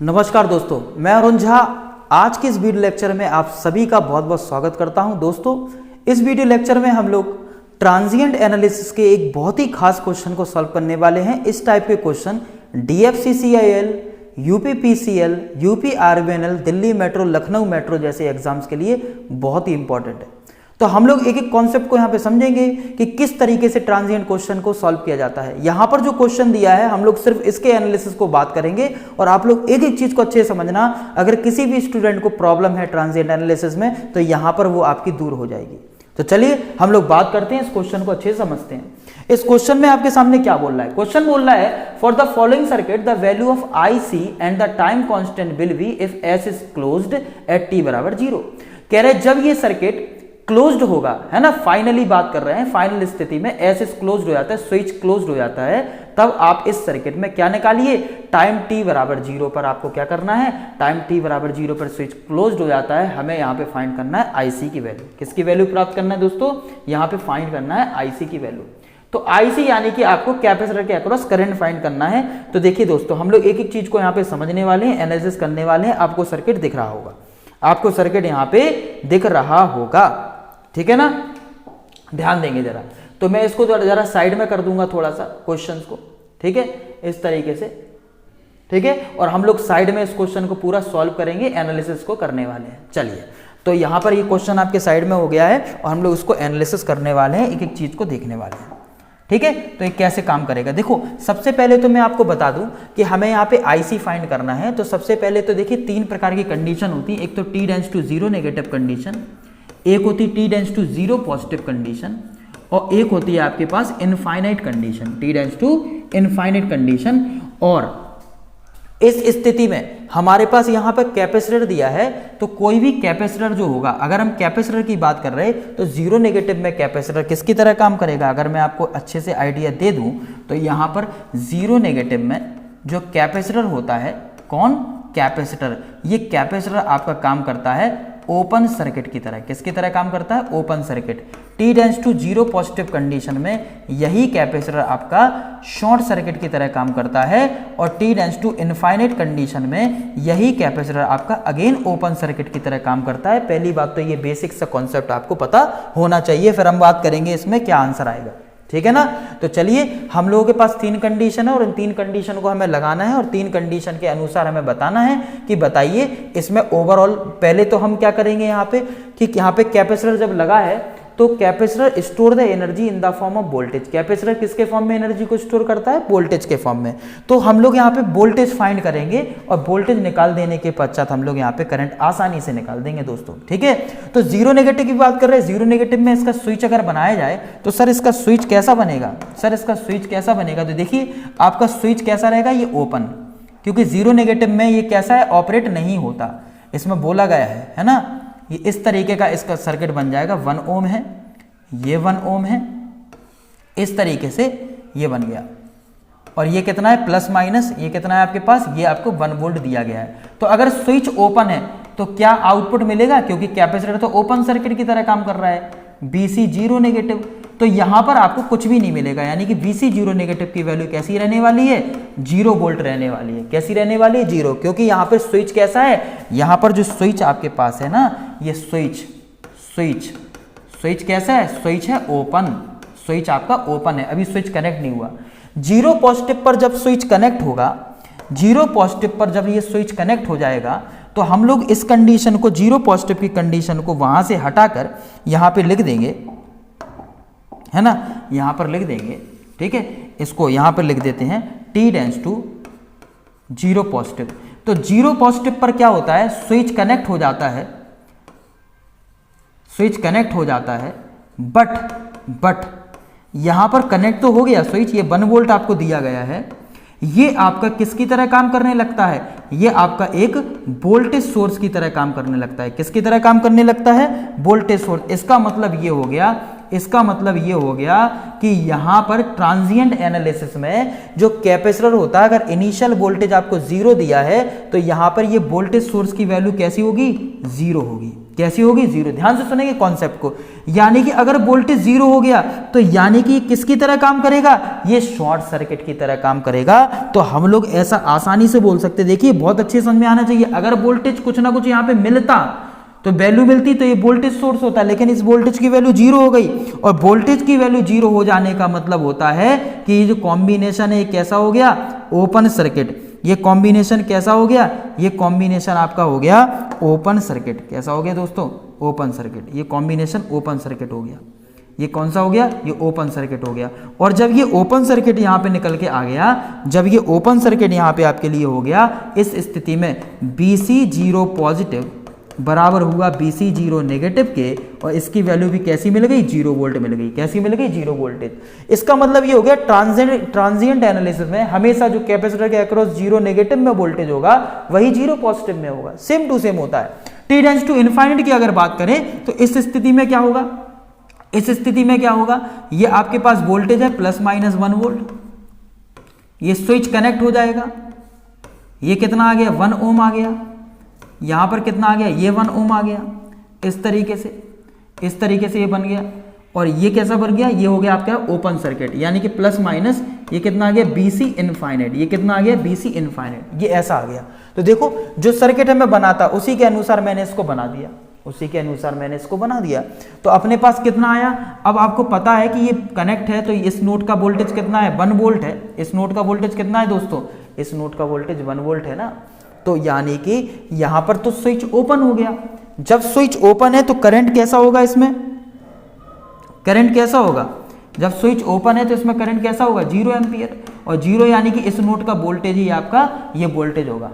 नमस्कार दोस्तों, मैं अरुण झा। आज के इस वीडियो लेक्चर में आप सभी का बहुत बहुत स्वागत करता हूं। दोस्तों, इस वीडियो लेक्चर में हम लोग ट्रांजिएंट एनालिसिस के एक बहुत ही खास क्वेश्चन को सॉल्व करने वाले हैं। इस टाइप के question DFCCIL, UPPCL, UPRVNL, Delhi metro, Lucknow metro जैसे एग्जाम्स के लिए बहुत ही इंपॉर्टेंट है। तो हम लोग एक एक कॉन्सेप्ट को यहाँ पे समझेंगे कि किस तरीके से ट्रांजिएंट क्वेश्चन को सॉल्व किया जाता है। यहाँ पर जो क्वेश्चन दिया है हम लोग सिर्फ इसके एनालिसिस को बात करेंगे और आप लोग एक एक चीज को अच्छे से समझना। अगर किसी भी स्टूडेंट को प्रॉब्लम है ट्रांजिएंट एनालिसिस में तो यहाँ पर वो आपकी दूर हो जाएगी। तो चलिए हम लोग बात करते हैं, इस क्वेश्चन को अच्छे से समझते हैं। इस क्वेश्चन में आपके सामने क्या बोल रहा है? क्वेश्चन बोल रहा है for the following circuit the value of IC and the time constant will be if S is closed eight t बराबर 0। कह रहे जब ये सर्किट क्लोज्ड होगा, है ना, फाइनली बात कर रहे हैं, फाइनल स्थिति में S इज क्लोज्ड हो जाता है, स्विच क्लोज्ड हो जाता है, तब आप इस सर्किट में क्या निकालिए? टाइम t बराबर 0 पर आपको क्या करना है? टाइम t बराबर 0 पर स्विच क्लोज्ड हो जाता है, हमें यहाँ पे फाइंड करना है IC की वैल्यू। किसकी वैल्यू प्राप्त करना है दोस्तों? यहाँ पे फाइंड करना है IC की वैल्यू। तो IC यानी कि आपको कैपेसिटर के अक्रॉस करंट फाइंड करना है। तो देखिए दोस्तों, हम लोग एक एक चीज को यहाँ पे समझने वाले हैं, एनालिसिस करने वाले हैं। आपको सर्किट दिख रहा होगा, आपको सर्किट यहाँ पे दिख रहा होगा, ठीक है ना? ध्यान देंगे जरा। तो मैं इसको जरा साइड में कर दूंगा थोड़ा सा क्वेश्चंस को, ठीक है, इस तरीके से, ठीक है। और हम लोग साइड में इस क्वेश्चन को पूरा सॉल्व करेंगे, एनालिसिस को करने वाले हैं। चलिए, तो यहां पर ये क्वेश्चन आपके साइड में हो गया है और हम लोग उसको एनालिसिस करने वाले हैं, एक एक चीज को देखने वाले हैं, ठीक है। तो ये कैसे काम करेगा? देखो, सबसे पहले तो मैं आपको बता दूं कि हमें यहाँ पे IC फाइंड करना है। तो सबसे पहले तो देखिए 3 प्रकार की कंडीशन होती है। एक तो T→0 नेगेटिव कंडीशन, एक होती T→0 पॉजिटिव कंडीशन, और एक होती है आपके पास इनफाइनाइट कंडीशन, T→∞ कंडीशन। और इस स्थिति में हमारे पास यहाँ पर कैपेसिटर दिया है, तो कोई भी कैपेसिटर जो होगा, अगर हम कैपेसिटर की बात कर रहे हैं तो 0 नेगेटिव में कैपेसिटर किसकी तरह काम करेगा? अगर मैं आपको अच्छे से आइडिया दे दूं तो यहाँ पर 0 नेगेटिव में जो कैपेसिटर होता है, कौन? कैपेसिटर। ये कैपेसिटर आपका काम करता है ओपन सर्किट की तरह। किसकी तरह काम करता है? Open circuit. T→0 positive condition में यही कैपेसिटर आपका शॉर्ट सर्किट की तरह काम करता है, और T→∞ कंडीशन में यही कैपेसिटर आपका अगेन ओपन सर्किट की तरह काम करता है। पहली बात तो ये बेसिक सा कॉन्सेप्ट आपको पता होना चाहिए, फिर हम बात करेंगे इसमें क्या आंसर आएगा, ठीक है ना? तो चलिए, हम लोगों के पास 3 कंडीशन है और इन 3 कंडीशन को हमें लगाना है और 3 कंडीशन के अनुसार हमें बताना है कि बताइए इसमें ओवरऑल। पहले तो हम क्या करेंगे यहाँ पे कि यहाँ पे कैपेसिटर जब लगा है तो capacitor store the energy in the form of voltage. Capacitor किसके फॉर्म में एनर्जी को स्टोर करता है? वोल्टेज के फॉर्म में। तो हम लोग यहाँ पे वोल्टेज फाइंड करेंगे और वोल्टेज निकाल देने के पश्चात हम लोग यहाँ पे करंट आसानी से निकाल देंगे दोस्तों, ठीक है। तो 0 नेगेटिव की बात कर रहे हैं। 0 नेगेटिव में इसका स्विच अगर बनाया जाए तो सर इसका स्विच कैसा बनेगा? सर इसका स्विच कैसा बनेगा? तो देखिए आपका स्विच कैसा रहेगा? ये ओपन, क्योंकि 0 नेगेटिव में ये कैसा है? ऑपरेट नहीं होता, इसमें बोला गया है ना। ये इस तरीके का इसका सर्किट बन जाएगा। 1 ओम है, ये 1 ओम है, इस तरीके से ये बन गया। और ये कितना है? प्लस माइनस, ये कितना है आपके पास? ये आपको 1 वोल्ट दिया गया है। तो अगर स्विच ओपन है तो क्या आउटपुट मिलेगा? क्योंकि कैपेसिटर तो ओपन सर्किट की तरह काम कर रहा है। BC 0 नेगेटिव, तो यहां पर आपको कुछ भी नहीं मिलेगा, यानी कि BC 0 नेगेटिव की वैल्यू कैसी रहने वाली है? 0 वोल्ट रहने वाली है। कैसी रहने वाली है? 0, क्योंकि यहां पर स्विच कैसा है? यहां पर जो स्विच आपके पास है ना, ये स्विच कैसा है? स्विच है ओपन, स्विच आपका ओपन है, अभी स्विच कनेक्ट नहीं हुआ। 0 पॉजिटिव पर जब स्विच कनेक्ट होगा, 0 पॉजिटिव पर जब ये स्विच कनेक्ट हो जाएगा तो हम लोग इस कंडीशन को, 0 पॉजिटिव की कंडीशन को वहां से हटाकर यहां पे लिख देंगे, है ना, यहां पर लिख देंगे, ठीक है। इसको यहां पर लिख देते हैं T→0 पॉजिटिव। तो 0 पॉजिटिव पर क्या होता है? स्विच कनेक्ट हो जाता है, स्विच कनेक्ट हो जाता है, बट यहां पर कनेक्ट तो हो गया स्विच, ये 1 वोल्ट आपको दिया गया है, ये आपका किसकी तरह काम करने लगता है? ये आपका एक वोल्टेज सोर्स की तरह काम करने लगता है। किसकी तरह काम करने लगता है? Voltage source. इसका मतलब ये हो गया कि यहां पर ट्रांजिएंट एनालिसिस में जो कैपेसिटर होता है, अगर इनिशियल वोल्टेज आपको 0 दिया है तो यहां पर ये वोल्टेज सोर्स की वैल्यू कैसी होगी? 0 होगी। कैसी होगी, जीरो। ध्यान से सुनेंगे कॉन्सेप्ट को। यानी कि अगर वोल्टेज जीरो हो गया तो यानी कि किसकी तरह काम करेगा, ये शॉर्ट सर्किट की तरह काम करेगा। तो हम लोग ऐसा आसानी से बोल सकते, देखिए बहुत अच्छे समझ में आना चाहिए। अगर वोल्टेज कुछ ना कुछ यहाँ पे मिलता तो वैल्यू मिलती तो ये वोल्टेज सोर्स होता, लेकिन इस वोल्टेज की वैल्यू जीरो हो गई। और वोल्टेज की वैल्यू जीरो हो जाने का मतलब होता है कि ये जो कॉम्बिनेशन है ये कैसा हो गया, ओपन सर्किट। ये कॉम्बिनेशन कैसा हो गया, ये कॉम्बिनेशन आपका हो गया ओपन सर्किट। कैसा हो गया दोस्तों, ओपन सर्किट। ये कॉम्बिनेशन ओपन सर्किट हो गया। ये कौन सा हो गया, ये ओपन सर्किट हो गया। और जब ये ओपन सर्किट यहाँ पे निकल के आ गया, जब ये ओपन सर्किट यहाँ पे आपके लिए हो गया, इस स्थिति में BC 0 पॉजिटिव बराबर हुआ BC 0 नेगेटिव के, और इसकी वैल्यू भी कैसी मिल गई, 0 वोल्ट मिल गई। कैसी मिल गई, 0 वोल्टेज। इसका मतलब ये हो गया ट्रांजिएंट एनालिसिस में हमेशा जो कैपेसिटर के अक्रॉस 0 नेगेटिव में वोल्टेज होगा वही 0 पॉजिटिव में होगा, सेम टू सेम होता है। t टेंड्स टू इनफाइनाइट की अगर बात करें तो इस स्थिति में क्या होगा, इस स्थिति में क्या होगा, ये आपके पास वोल्टेज है ±1 वोल्ट। ये स्विच कनेक्ट हो जाएगा, ये कितना आ गया, 1 ओम आ गया। यहां पर कितना आ गया, ये 1 ओम आ गया। इस तरीके से ये बन गया। और ये कैसा बन गया, ये हो गया आपका ओपन सर्किट, यानी कि प्लस माइनस ये कितना आ गया, BC इनफाइनाइट। ये कितना आ गया, BC इनफाइनाइट। ये ऐसा आ गया। तो देखो जो सर्किट हमें बनाता उसी के अनुसार मैंने इसको बना दिया, उसी के अनुसार मैंने इसको बना दिया। तो अपने पास कितना आया, अब आपको पता है कि ये कनेक्ट है तो इस नोड का वोल्टेज कितना है, 1 वोल्ट है। इस नोड का वोल्टेज कितना है दोस्तों, इस नोड का वोल्टेज 1 वोल्ट है ना। तो यानी कि यहां पर तो स्विच ओपन हो गया। जब स्विच ओपन है तो करंट कैसा होगा, इसमें करंट कैसा होगा, जब स्विच ओपन है तो इसमें करंट कैसा होगा, 0 एम्पियर। और 0 यानी कि इस नोड का वोल्टेज ही आपका ये वोल्टेज होगा।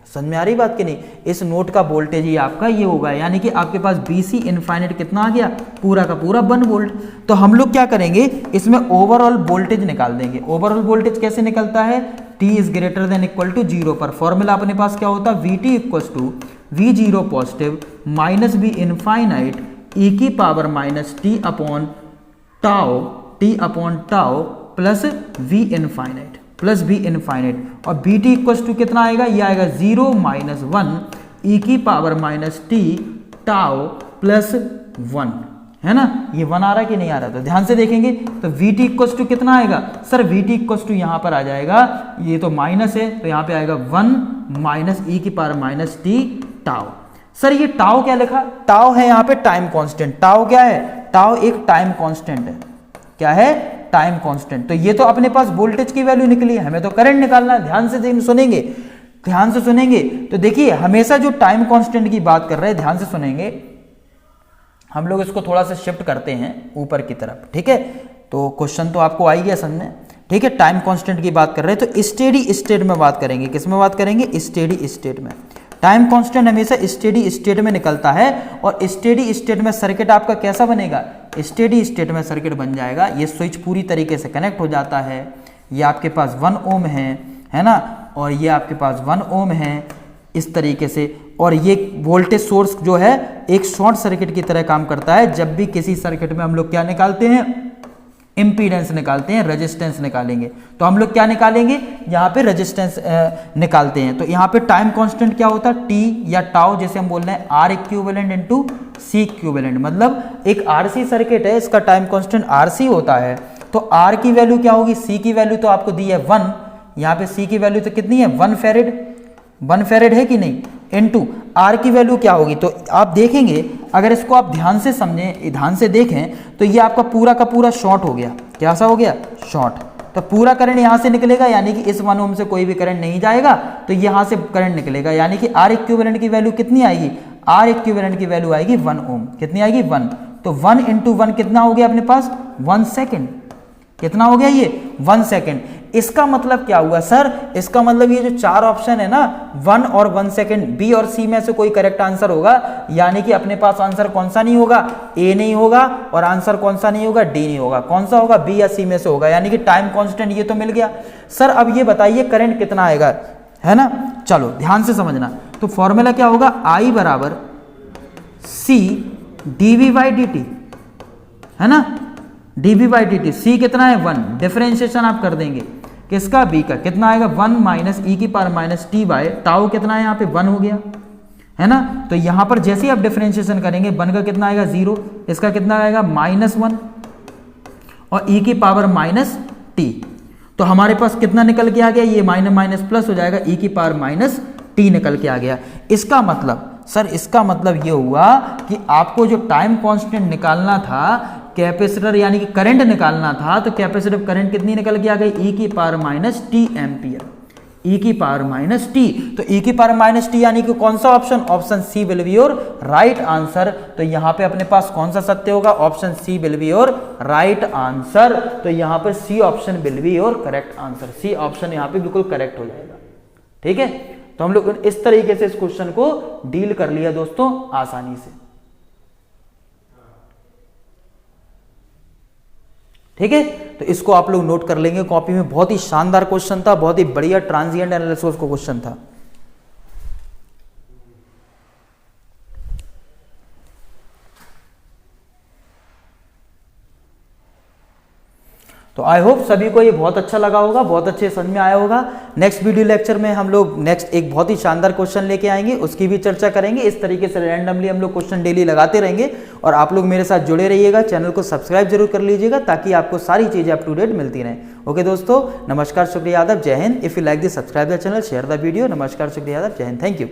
समझ में आ रही बात कि नहीं, इस नोड का वोल्टेज ही आपका ये होगा। यानी कि आपके पास BC इनफाइनाइट कितना आ गया, पूरा का पूरा 1 वोल्ट। तो हम लोग क्या करेंगे, इसमें ओवरऑल वोल्टेज निकाल देंगे। ओवरऑल वोल्टेज कैसे निकलता है, t is greater than equal to 0 पर फॉर्मूला अपने पास क्या होता है, VT equal to V0 positive minus V infinite e की power minus t upon tau plus V infinite plus V infinite. और BT इक्वल टू कितना आएगा, ये आएगा 0 - 1 e की power minus t tau plus 1, है ना। ये 1 आ रहा है कि नहीं आ रहा, तो ध्यान से देखेंगे तो VT इक्वल टू कितना आएगा, सर VT इक्वल टू यहां पर आ जाएगा, ये तो माइनस है तो यहां पे आएगा 1 - e की power minus t tau. Sir ये टाउ क्या लिखा, टाउ है यहाँ पे टाइम कांस्टेंट। टाउ क्या है, टाउ एक टाइम कांस्टेंट है। क्या है, टाइम कांस्टेंट। तो ये तो अपने पास वोल्टेज की वैल्यू निकली है, हमें तो करंट निकालना है। ध्यान से सुनेंगे, ध्यान से सुनेंगे। तो देखिए हमेशा जो टाइम कांस्टेंट की बात कर रहे हैं, ध्यान से सुनेंगे। हम लोग इसको थोड़ा सा शिफ्ट करते हैं ऊपर की तरफ, ठीक है। तो क्वेश्चन तो आपको आ ही गया समझ में, ठीक है। टाइम कांस्टेंट की बात कर रहे हैं तो स्टेडी स्टेट में बात करेंगे। किस में बात करेंगे, स्टेडी स्टेट में। टाइम कांस्टेंट हमेशा स्टेडी स्टेट में निकलता है। और स्टेडी स्टेट में सर्किट आपका कैसा बनेगा, स्टेडी स्टेट में सर्किट बन जाएगा। ये स्विच पूरी तरीके से कनेक्ट हो जाता है। ये आपके पास 1 ओम है ना, और ये आपके पास 1 ओम है इस तरीके से। और ये वोल्टेज सोर्स जो है एक शॉर्ट सर्किट की तरह काम करता है। जब भी किसी सर्किट में हम लोग क्या निकालते हैं, इंपीडेंस निकालते हैं, रेजिस्टेंस निकालेंगे, तो हम लोग क्या निकालेंगे, यहाँ पे रेजिस्टेंस निकालते हैं। तो यहाँ पे टाइम कांस्टेंट क्या होता है, टी या टाउ, जैसे हम बोल रहे हैं R equivalent into C equivalent. मतलब एक आरसी सर्किट है, इसका टाइम कांस्टेंट आरसी होता है। तो आर की वैल्यू क्या होगी, सी की वैल्यू तो आपको दी है 1, यहाँ पे सी की वैल्यू तो कितनी है 1 फैरेड, 1 फैरेड है कि नहीं, इनटू आर की वैल्यू क्या होगी। तो आप देखेंगे, अगर इसको आप ध्यान से समझें, ध्यान से देखें, तो ये आपका पूरा का पूरा शॉर्ट हो गया। क्या सा हो गया, शॉर्ट। तो पूरा करंट यहाँ से निकलेगा, यानी कि इस 1 ओम से कोई भी करंट नहीं जाएगा, तो यहाँ से करंट निकलेगा। यानी कि आर इक्विवेलेंट की वैल्यू कितनी आएगी, आर इक्विवेलेंट की वैल्यू आएगी 1 ओम। कितनी आएगी, 1। तो 1 × 1 कितना हो गया अपने पास, 1 सेकेंड। कितना हो गया ये, 1 सेकेंड। इसका मतलब क्या हुआ सर, इसका मतलब ये जो 4 ऑप्शन है ना, 1 और 1 सेकेंड, बी और सी में से कोई करेक्ट आंसर होगा। यानी कि अपने पास आंसर कौन सा नहीं होगा, ए नहीं होगा, और आंसर कौन सा नहीं होगा, डी नहीं होगा। कौन सा होगा, बी या सी में से होगा। यानी कि टाइम कांस्टेंट ये तो मिल गया। सर अब ये बताइए करंट कितना आएगा, है ना। चलो ध्यान से समझना। तो फॉर्मूला क्या होगा, आई बराबर सी dv/dt, है ना, dv/dt। सी कितना है 1, डिफरेंशिएशन आप कर देंगे किसका, बी का। कितना आएगा 1 - e की power minus T by tau. कितना है यहाँ पे 1 हो गया, है ना। तो यहां पर जैसे ही आप डिफरेंशिएशन करेंगे 1 का कितना आएगा 0, इसका कितना आएगा -1 और e की पावर -t। तो हमारे पास कितना निकल के आ गया, ये माइनस माइनस प्लस हो जाएगा, e की पावर -t निकल के आ गया। इसका मतलब सर, इसका मतलब ये हुआ कि आपको जो टाइम कांस्टेंट निकालना था, कैपेसिटर यानी कि करंट निकालना था, तो कैपेसिटिव करंट कितनी निकल के आ गई, e की पावर -t एम्पियर, e की पावर -t। तो e की पावर -t यानी कि कौन सा option, option C will be your right answer. तो यहां पे अपने पास कौन सा सत्य होगा, option C will be your right answer. तो यहां पर C option will be your correct answer, C option यहां पे बिल्कुल करेक्ट हो जाएगा। ठीक है, तो हम लोग इस तरीके से इस क्वेश्चन को डील कर लिया दोस्तों आसानी से। ठीक है, तो इसको आप लोग नोट कर लेंगे कॉपी में। बहुत ही शानदार क्वेश्चन था, बहुत ही बढ़िया ट्रांजिएंट एनालिसिस का क्वेश्चन था। तो आई होप सभी को ये बहुत अच्छा लगा होगा, बहुत अच्छे समझ में आया होगा। नेक्स्ट वीडियो लेक्चर में हम लोग नेक्स्ट एक बहुत ही शानदार क्वेश्चन लेके आएंगे, उसकी भी चर्चा करेंगे। इस तरीके से रैंडमली हम लोग क्वेश्चन डेली लगाते रहेंगे और आप लोग मेरे साथ जुड़े रहिएगा। चैनल को सब्सक्राइब जरूर कर लीजिएगा ताकि आपको सारी चीजें अप टू डेट मिलती रहें। ओके दोस्तों, नमस्कार, शुक्रिया, आदाब, जय Hind. If you like this, subscribe the channel, share the video. नमस्कार, शुक्रिया, आदाब, जय हिंद, थैंक यू।